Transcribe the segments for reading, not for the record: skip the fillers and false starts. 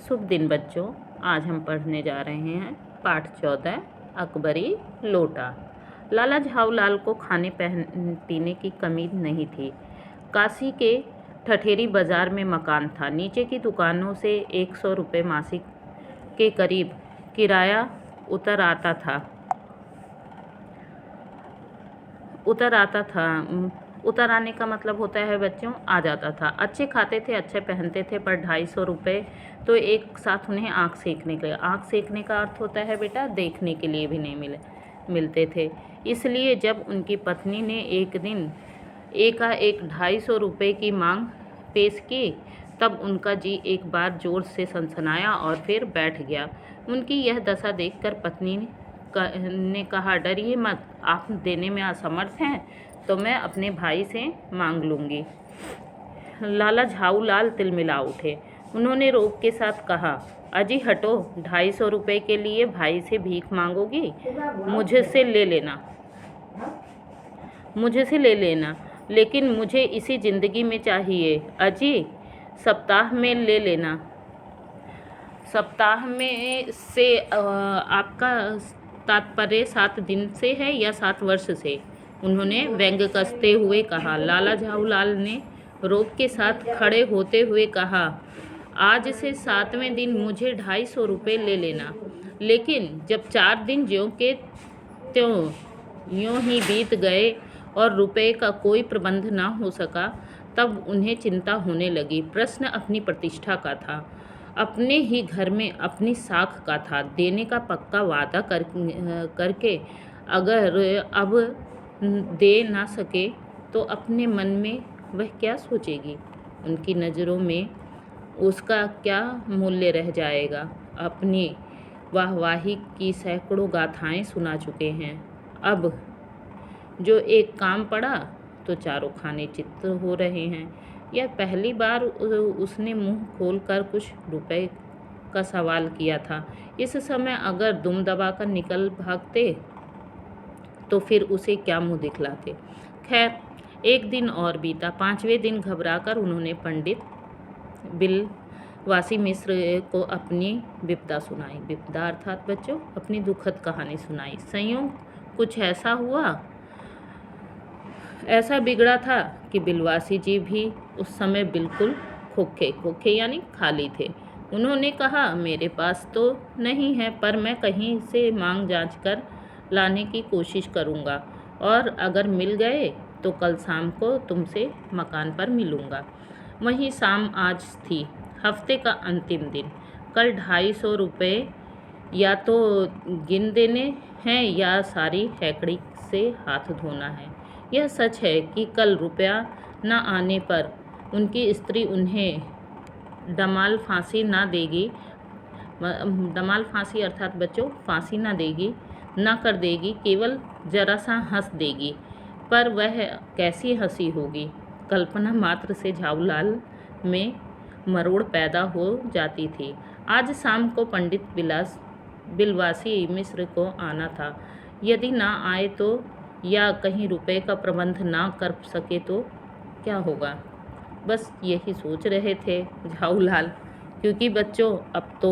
शुभ दिन बच्चों। आज हम पढ़ने जा रहे हैं पाठ 14 अकबरी लोटा। लाला झाऊलाल को खाने पीने की कमी नहीं थी। काशी के ठठेरी बाजार में मकान था। नीचे की दुकानों से 100 रुपये मासिक के करीब किराया उतर आता था। उतर आने का मतलब होता है बच्चों आ जाता था। अच्छे खाते थे, अच्छे पहनते थे, पर 250 रुपये तो एक साथ उन्हें आँख सेकने का अर्थ होता है बेटा देखने के लिए भी नहीं मिलते थे। इसलिए जब उनकी पत्नी ने एक दिन एकाएक 250 रुपये की मांग पेश की, तब उनका जी एक बार जोर से सनसनाया और फिर बैठ गया। उनकी यह दशा देखकर पत्नी ने कहा, डरिए मत, आप देने में असमर्थ हैं तो मैं अपने भाई से मांग लूँगी। लाला झाऊलाल तिलमिला उठे। उन्होंने रोब के साथ कहा, अजी हटो, 250 रुपये के लिए भाई से भीख मांगोगी? मुझसे ले लेना, लेकिन मुझे इसी ज़िंदगी में चाहिए। अजी सप्ताह में ले लेना। सप्ताह में से आपका तात्पर्य 7 दिन से है या 7 वर्ष से? उन्होंने व्यंग कसते हुए कहा। लाला झाऊलाल ने रोब के साथ खड़े होते हुए कहा, आज से 7वें दिन मुझे 250 रुपये ले लेना। लेकिन जब 4 दिन ज्यों के त्यों यूँ ही बीत गए और रुपये का कोई प्रबंध ना हो सका, तब उन्हें चिंता होने लगी। प्रश्न अपनी प्रतिष्ठा का था, अपने ही घर में अपनी साख का था। देने का पक्का वादा करके अगर अब दे ना सके तो अपने मन में वह क्या सोचेगी? उनकी नज़रों में उसका क्या मूल्य रह जाएगा? अपनी वाहवाही की सैकड़ों गाथाएं सुना चुके हैं। अब जो एक काम पड़ा तो चारों खाने चित्त हो रहे हैं। यह पहली बार उसने मुंह खोलकर कुछ रुपए का सवाल किया था। इस समय अगर दुम दबाकर निकल भागते तो फिर उसे क्या मुंह दिखलाते। खैर, एक दिन और बीता। 5वें दिन घबराकर उन्होंने पंडित बिलवासी मिश्र को अपनी विपदा सुनाई। विपदा अर्थात बच्चों अपनी दुखद कहानी सुनाई। संयोग कुछ ऐसा बिगड़ा था कि बिलवासी जी भी उस समय बिल्कुल खोखे यानी खाली थे। उन्होंने कहा, मेरे पास तो नहीं है, पर मैं कहीं से मांग जांच कर लाने की कोशिश करूंगा, और अगर मिल गए तो कल शाम को तुमसे मकान पर मिलूंगा। वहीं शाम आज थी, हफ्ते का अंतिम दिन। कल 250 रुपये या तो गिन देने हैं या सारी हैकड़ी से हाथ धोना है। यह सच है कि कल रुपया न आने पर उनकी स्त्री उन्हें दमाल फांसी अर्थात बच्चों फांसी ना कर देगी, केवल जरा सा हंस देगी। पर वह कैसी हंसी होगी? कल्पना मात्र से झाऊलाल में मरोड़ पैदा हो जाती थी। आज शाम को पंडित बिलवासी मिश्र को आना था। यदि ना आए तो, या कहीं रुपए का प्रबंध ना कर सके तो क्या होगा? बस यही सोच रहे थे झाऊलाल, क्योंकि बच्चों अब तो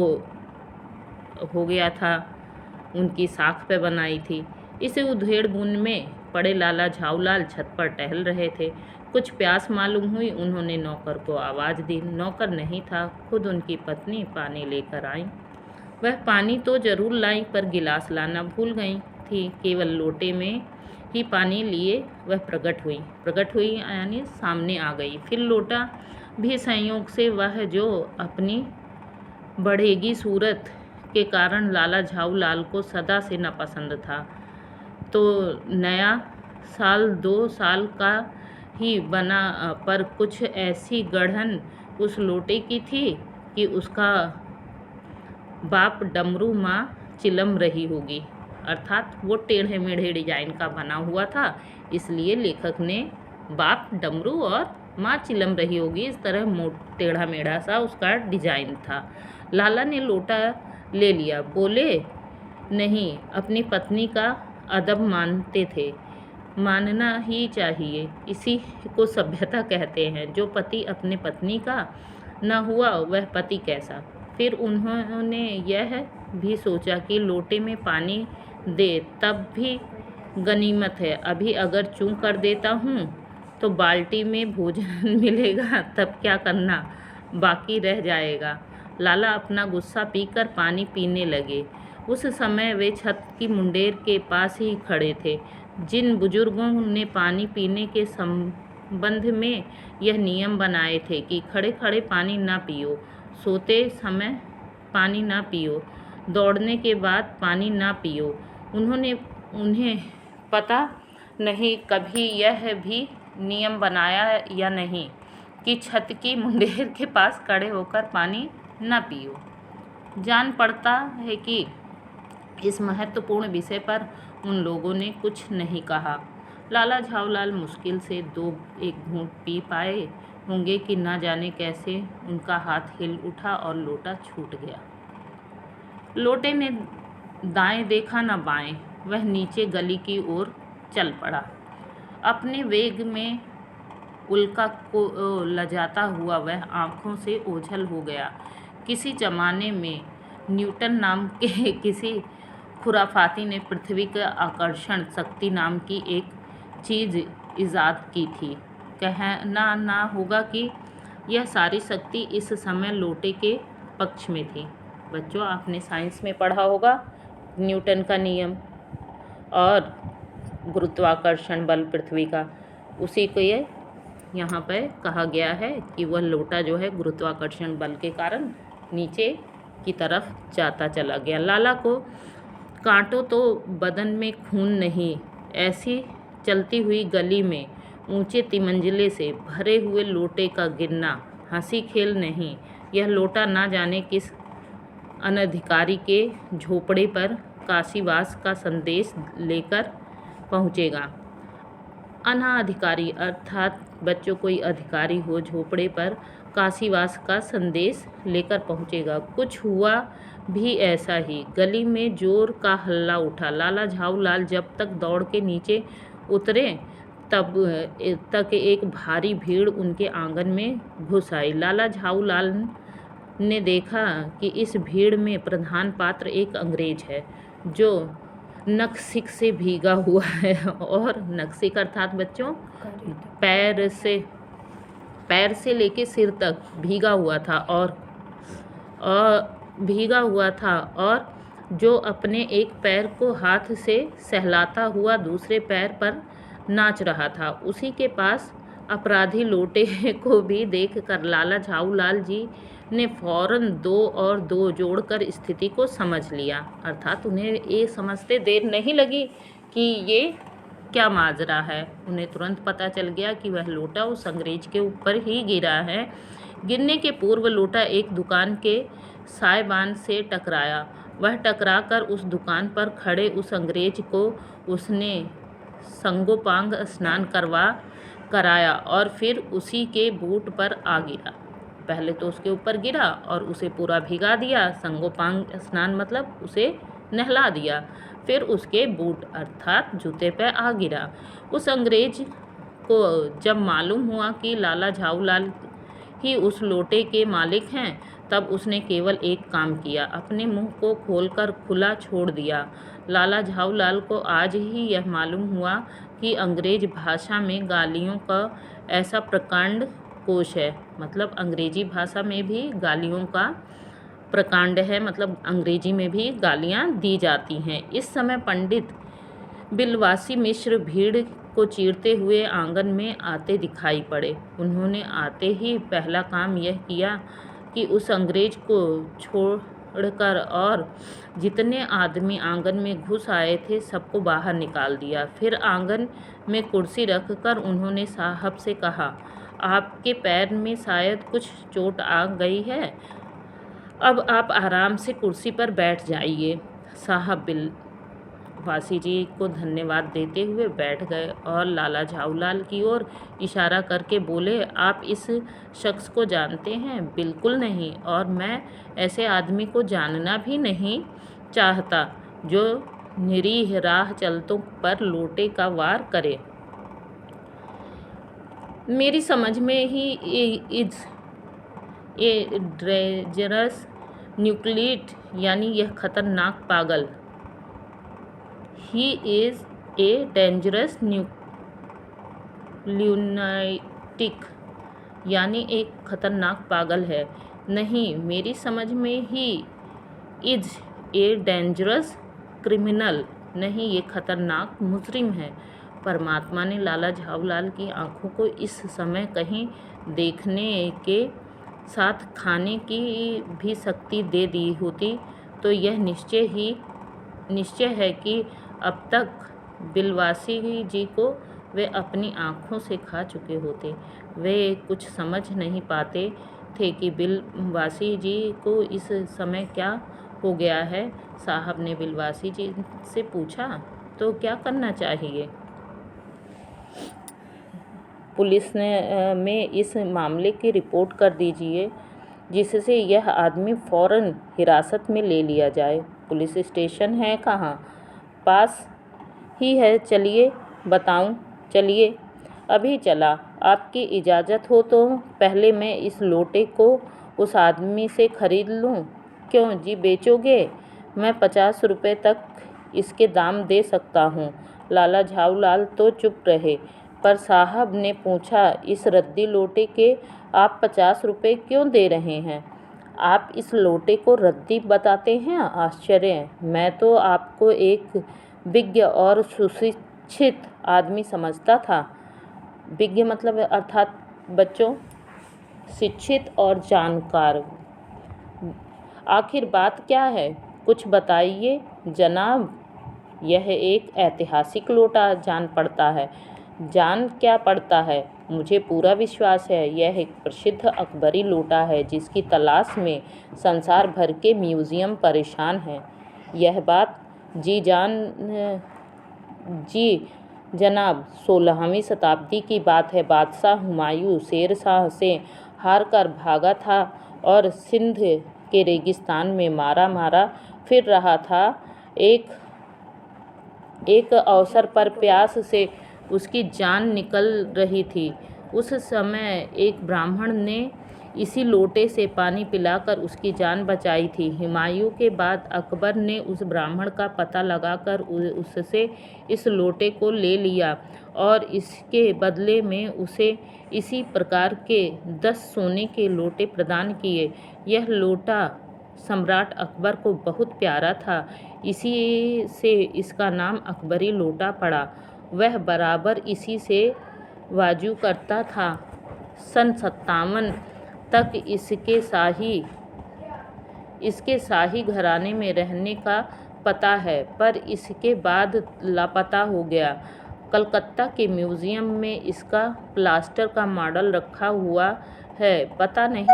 हो गया था, उनकी साख पे बनाई थी। इस उधेड़ बुन में पड़े लाला झाऊलाल छत पर टहल रहे थे। कुछ प्यास मालूम हुई। उन्होंने नौकर को आवाज़ दी। नौकर नहीं था, खुद उनकी पत्नी पानी लेकर आई। वह पानी तो जरूर लाई, पर गिलास लाना भूल गई थी। केवल लोटे में ही पानी लिए वह प्रकट हुई यानी सामने आ गई। फिर लोटा भी संयोग से वह जो अपनी बढ़ेगी सूरत के कारण लाला झाऊलाल को सदा से नापसंद था, तो नया साल 2 साल का ही बना, पर कुछ ऐसी गढ़न उस लोटे की थी कि उसका बाप डमरू माँ चिलम रही होगी। अर्थात वो टेढ़े मेढ़े डिजाइन का बना हुआ था, इसलिए लेखक ने बाप डमरू और माँ चिलम रही होगी, इस तरह टेढ़ा मेढ़ा सा उसका डिजाइन था। लाला ने लोटा ले लिया। बोले, नहीं, अपनी पत्नी का अदब मानते थे, मानना ही चाहिए। इसी को सभ्यता कहते हैं। जो पति अपने पत्नी का न हुआ वह पति कैसा? फिर उन्होंने यह भी सोचा कि लोटे में पानी दे तब भी गनीमत है, अभी अगर चूं कर देता हूँ तो बाल्टी में भोजन मिलेगा, तब क्या करना बाकी रह जाएगा। लाला अपना गुस्सा पीकर पानी पीने लगे। उस समय वे छत की मुंडेर के पास ही खड़े थे। जिन बुजुर्गों ने पानी पीने के संबंध में यह नियम बनाए थे कि खड़े खड़े पानी ना पियो, सोते समय पानी ना पियो, दौड़ने के बाद पानी ना पियो, उन्हें पता नहीं कभी यह भी नियम बनाया या नहीं कि छत की मुंडेर के पास खड़े होकर पानी ना पियो। जान पड़ता है कि इस महत्वपूर्ण विषय पर उन लोगों ने कुछ नहीं कहा। लाला झाऊलाल मुश्किल से एक घूंट पी पाए होंगे कि न जाने कैसे उनका हाथ हिल उठा और लोटा छूट गया। लोटे ने दाएं देखा न बाएं, वह नीचे गली की ओर चल पड़ा। अपने वेग में उल्का को लजाता हुआ वह आंखों से ओझल हो गया। किसी जमाने में न्यूटन नाम के किसी खुराफाती ने पृथ्वी के आकर्षण शक्ति नाम की एक चीज़ इजाद की थी। कहना ना होगा कि यह सारी शक्ति इस समय लोटे के पक्ष में थी। बच्चों, आपने साइंस में पढ़ा होगा न्यूटन का नियम और गुरुत्वाकर्षण बल पृथ्वी का, उसी को ये यहाँ पर कहा गया है कि वह लोटा जो है गुरुत्वाकर्षण बल के कारण नीचे की तरफ जाता चला गया। लाला को कांटो तो बदन में खून नहीं, ऐसी चलती हुई गली में ऊंचे तिमंजिले से भरे हुए लोटे का गिरना हंसी खेल नहीं। यह लोटा ना जाने किस अनधिकारी के झोपड़े पर काशीवास का संदेश लेकर पहुँचेगा। अनाधिकारी अर्थात बच्चों कोई अधिकारी हो झोपड़े पर काशीवास का संदेश लेकर पहुँचेगा। कुछ हुआ भी ऐसा ही। गली में जोर का हल्ला उठा। लाला झाऊलाल जब तक दौड़ के नीचे उतरे तब तक एक भारी भीड़ उनके आंगन में घुस आई। लाला झाऊलाल ने देखा कि इस भीड़ में प्रधान पात्र एक अंग्रेज है जो नक्सिक से भीगा हुआ है, और नक्सिक अर्थात बच्चों पैर से लेके सिर तक भीगा हुआ था और जो अपने एक पैर को हाथ से सहलाता हुआ दूसरे पैर पर नाच रहा था। उसी के पास अपराधी लोटे को भी देखकर लाला झाऊलाल जी ने फौरन 2 और 2 जोड़कर स्थिति को समझ लिया। अर्थात उन्हें ये समझते देर नहीं लगी कि ये क्या माजरा है। उन्हें तुरंत पता चल गया कि वह लोटा उस अंग्रेज के ऊपर ही गिरा है। गिरने के पूर्व लोटा एक दुकान के साइबान से टकराया। वह टकराकर उस दुकान पर खड़े उस अंग्रेज को उसने संगोपांग स्नान कराया और फिर उसी के बूट पर आ गिरा। पहले तो उसके ऊपर गिरा और उसे पूरा भिगा दिया। संगोपांग स्नान मतलब उसे नहला दिया। फिर उसके बूट अर्थात जूते पे आ गिरा। उस अंग्रेज को जब मालूम हुआ कि लाला झाऊलाल ही उस लोटे के मालिक हैं, तब उसने केवल एक काम किया, अपने मुंह को खोलकर खुला छोड़ दिया। लाला झाऊलाल को आज ही यह मालूम हुआ कि अंग्रेज भाषा में गालियों का ऐसा प्रकांड कोश है। मतलब अंग्रेजी भाषा में भी गालियों का प्रकांड है, मतलब अंग्रेजी में भी गालियाँ दी जाती हैं। इस समय पंडित बिलवासी मिश्र भीड़ को चीरते हुए आंगन में आते दिखाई पड़े। उन्होंने आते ही पहला काम यह किया कि उस अंग्रेज को छोड़कर और जितने आदमी आंगन में घुस आए थे सबको बाहर निकाल दिया। फिर आंगन में कुर्सी रखकर उन्होंने साहब से कहा, आपके पैर में शायद कुछ चोट आ गई है, अब आप आराम से कुर्सी पर बैठ जाइए। साहब बिलवासी जी को धन्यवाद देते हुए बैठ गए और लाला झाऊलाल की ओर इशारा करके बोले, आप इस शख्स को जानते हैं? बिल्कुल नहीं, और मैं ऐसे आदमी को जानना भी नहीं चाहता जो निरीह राह चलतों पर लोटे का वार करे। मेरी समझ में ही ये डेंजरस न्यूक्लिड यानी यह खतरनाक पागल। ही इज़ ए डेंजरस ल्यूनाटिक यानी एक खतरनाक पागल है। नहीं, मेरी समझ में he is a dangerous criminal, नहीं ये खतरनाक मुजरिम है। परमात्मा ने लाला झाऊलाल की आंखों को इस समय कहीं देखने के साथ खाने की भी शक्ति दे दी होती तो यह निश्चय है कि अब तक बिलवासी जी को वे अपनी आँखों से खा चुके होते। वे कुछ समझ नहीं पाते थे कि बिलवासी जी को इस समय क्या हो गया है। साहब ने बिलवासी जी से पूछा, तो क्या करना चाहिए? पुलिस में इस मामले की रिपोर्ट कर दीजिए, जिससे यह आदमी फ़ौरन हिरासत में ले लिया जाए। पुलिस स्टेशन है कहाँ? पास ही है, चलिए बताऊं। चलिए, अभी चला। आपकी इजाज़त हो तो पहले मैं इस लोटे को उस आदमी से खरीद लूं। क्यों जी, बेचोगे? मैं 50 रुपये तक इसके दाम दे सकता हूँ। लाला झाऊलाल तो चुप रहे, पर साहब ने पूछा, इस रद्दी लोटे के आप 50 रुपये क्यों दे रहे हैं? आप इस लोटे को रद्दी बताते हैं? आश्चर्य! मैं तो आपको एक विज्ञ और सुशिक्षित आदमी समझता था। विज्ञ मतलब अर्थात बच्चों, शिक्षित और जानकार। आखिर बात क्या है? कुछ बताइए जनाब। यह एक ऐतिहासिक लोटा जान पड़ता है। जान क्या पड़ता है? मुझे पूरा विश्वास है यह एक प्रसिद्ध अकबरी लोटा है जिसकी तलाश में संसार भर के म्यूज़ियम परेशान हैं। यह बात जी जनाब, 16वीं शताब्दी की बात है। बादशाह हुमायूं शेर शाह से हार कर भागा था और सिंध के रेगिस्तान में मारा फिर रहा था। एक अवसर पर प्यास से उसकी जान निकल रही थी। उस समय एक ब्राह्मण ने इसी लोटे से पानी पिलाकर उसकी जान बचाई थी। हुमायूं के बाद अकबर ने उस ब्राह्मण का पता लगाकर उससे इस लोटे को ले लिया और इसके बदले में उसे इसी प्रकार के 10 सोने के लोटे प्रदान किए। यह लोटा सम्राट अकबर को बहुत प्यारा था, इसी से इसका नाम अकबरी लोटा पड़ा। वह बराबर इसी से वाजू करता था। सन 57 तक इसके शाही घराने में रहने का पता है, पर इसके बाद लापता हो गया। कलकत्ता के म्यूज़ियम में इसका प्लास्टर का मॉडल रखा हुआ है। पता नहीं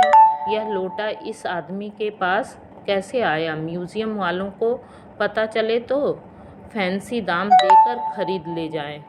यह लोटा इस आदमी के पास कैसे आया। म्यूज़ियम वालों को पता चले तो फैंसी दाम देकर खरीद ले जाएं।